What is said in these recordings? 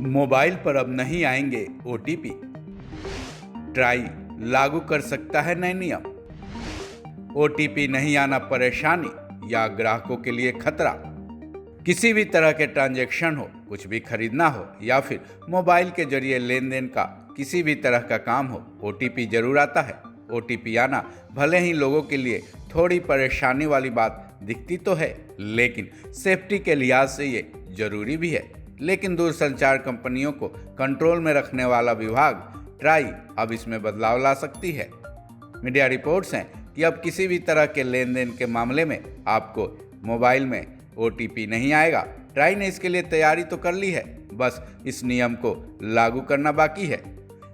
Mobile पर अब नहीं आएंगे ओटीपी। ट्राई लागू कर सकता है नए नियम। ओटीपी नहीं आना परेशानी या ग्राहकों के लिए खतरा। किसी भी तरह के ट्रांजैक्शन हो, कुछ भी खरीदना हो या फिर मोबाइल के जरिए लेन देन का किसी भी तरह का काम हो, ओटीपी जरूर आता है। ओटीपी आना भले ही लोगों के लिए थोड़ी परेशानी वाली बात दिखती तो है, लेकिन सेफ्टी के लिहाज से ये जरूरी भी है। लेकिन दूरसंचार कंपनियों को कंट्रोल में रखने वाला विभाग ट्राई अब इसमें बदलाव ला सकती है। मीडिया रिपोर्ट्स हैं कि अब किसी भी तरह के लेन देन के मामले में आपको मोबाइल में ओटीपी नहीं आएगा। ट्राई ने इसके लिए तैयारी तो कर ली है, बस इस नियम को लागू करना बाकी है।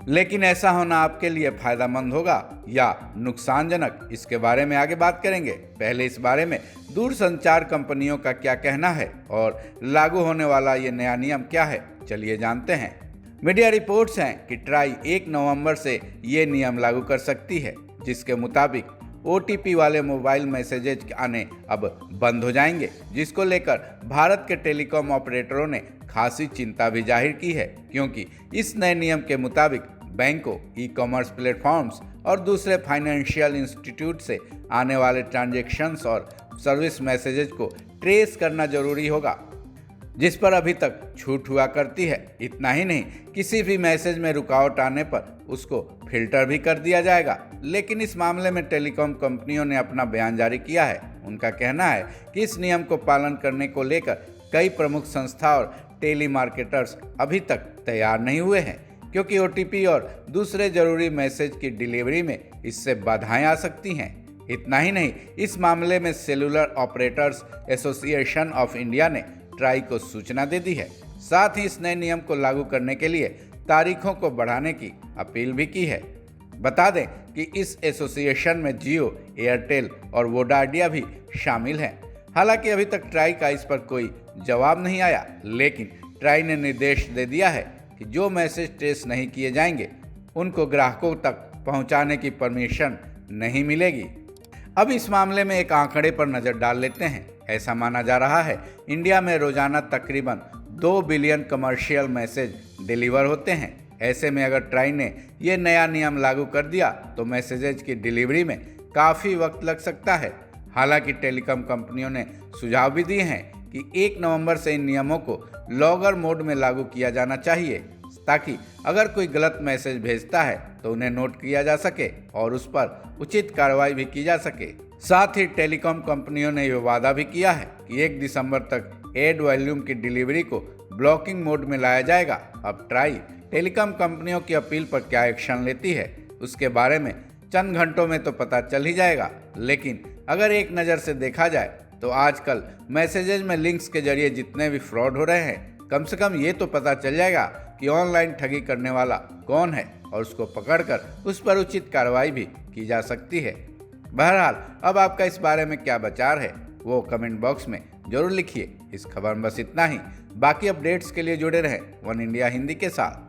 लेकिन ऐसा होना आपके लिए फायदेमंद होगा या नुकसानजनक, इसके बारे में आगे बात करेंगे। पहले इस बारे में दूरसंचार कंपनियों का क्या कहना है और लागू होने वाला ये नया नियम क्या है, चलिए जानते हैं। मीडिया रिपोर्ट्स हैं कि ट्राई 1 नवंबर से ये नियम लागू कर सकती है, जिसके मुताबिक ओटीपी वाले मोबाइल मैसेजेज आने अब बंद हो जाएंगे, जिसको लेकर भारत के टेलीकॉम ऑपरेटरों ने खासी चिंता भी जाहिर की है, क्योंकि इस नए नियम के मुताबिक बैंकों, ई कॉमर्स प्लेटफॉर्म्स और दूसरे फाइनेंशियल इंस्टीट्यूट से आने वाले ट्रांजैक्शंस और सर्विस मैसेजेज को ट्रेस करना जरूरी होगा, जिस पर अभी तक छूट हुआ करती है। इतना ही नहीं, किसी भी मैसेज में रुकावट आने पर उसको फिल्टर भी कर दिया जाएगा। लेकिन इस मामले में टेलीकॉम कंपनियों ने अपना बयान जारी किया है। उनका कहना है कि इस नियम को पालन करने को लेकर कई प्रमुख संस्था और टेली मार्केटर्स अभी तक तैयार नहीं हुए हैं, क्योंकि ओटीपी और दूसरे जरूरी मैसेज की डिलीवरी में इससे बाधाएं आ सकती हैं। इतना ही नहीं, इस मामले में cellular operators association of India ने ट्राई को सूचना दे दी है। साथ ही इस नए नियम को लागू करने के लिए तारीखों को बढ़ाने की अपील भी की है। बता दें कि इस एसोसिएशन में जियो, एयरटेल और वोडाइडिया भी शामिल हैं। हालांकि अभी तक ट्राई का इस पर कोई जवाब नहीं आया, लेकिन ट्राई ने निर्देश दे दिया है कि जो मैसेज ट्रेस नहीं किए जाएंगे उनको ग्राहकों तक पहुंचाने की परमिशन नहीं मिलेगी। अब इस मामले में एक आंकड़े पर नज़र डाल लेते हैं। ऐसा माना जा रहा है इंडिया में रोजाना तकरीबन 2 बिलियन कमर्शियल मैसेज डिलीवर होते हैं। ऐसे में अगर ट्राई ने ये नया नियम लागू कर दिया तो मैसेजेज की डिलीवरी में काफ़ी वक्त लग सकता है। हालांकि टेलीकॉम कंपनियों ने सुझाव भी दिए हैं कि 1 नवंबर से इन नियमों को लॉगर मोड में लागू किया जाना चाहिए, ताकि अगर कोई गलत मैसेज भेजता है तो उन्हें नोट किया जा सके और उस पर उचित कार्रवाई भी की जा सके। साथ ही टेलीकॉम कंपनियों ने यह वादा भी किया है कि 1 दिसंबर तक एड वॉल्यूम की डिलीवरी को ब्लॉकिंग मोड में लाया जाएगा। अब ट्राई टेलीकॉम कंपनियों की अपील पर क्या एक्शन लेती है, उसके बारे में चंद घंटों में तो पता चल ही जाएगा। लेकिन अगर एक नज़र से देखा जाए तो आजकल मैसेजेज में लिंक्स के जरिए जितने भी फ्रॉड हो रहे हैं, कम से कम ये तो पता चल जाएगा कि ऑनलाइन ठगी करने वाला कौन है और उसको पकड़कर उस पर उचित कार्रवाई भी की जा सकती है। बहरहाल, अब आपका इस बारे में क्या विचार है वो कमेंट बॉक्स में जरूर लिखिए। इस खबर में बस इतना ही। बाकी अपडेट्स के लिए जुड़े रहें वन इंडिया हिंदी के साथ।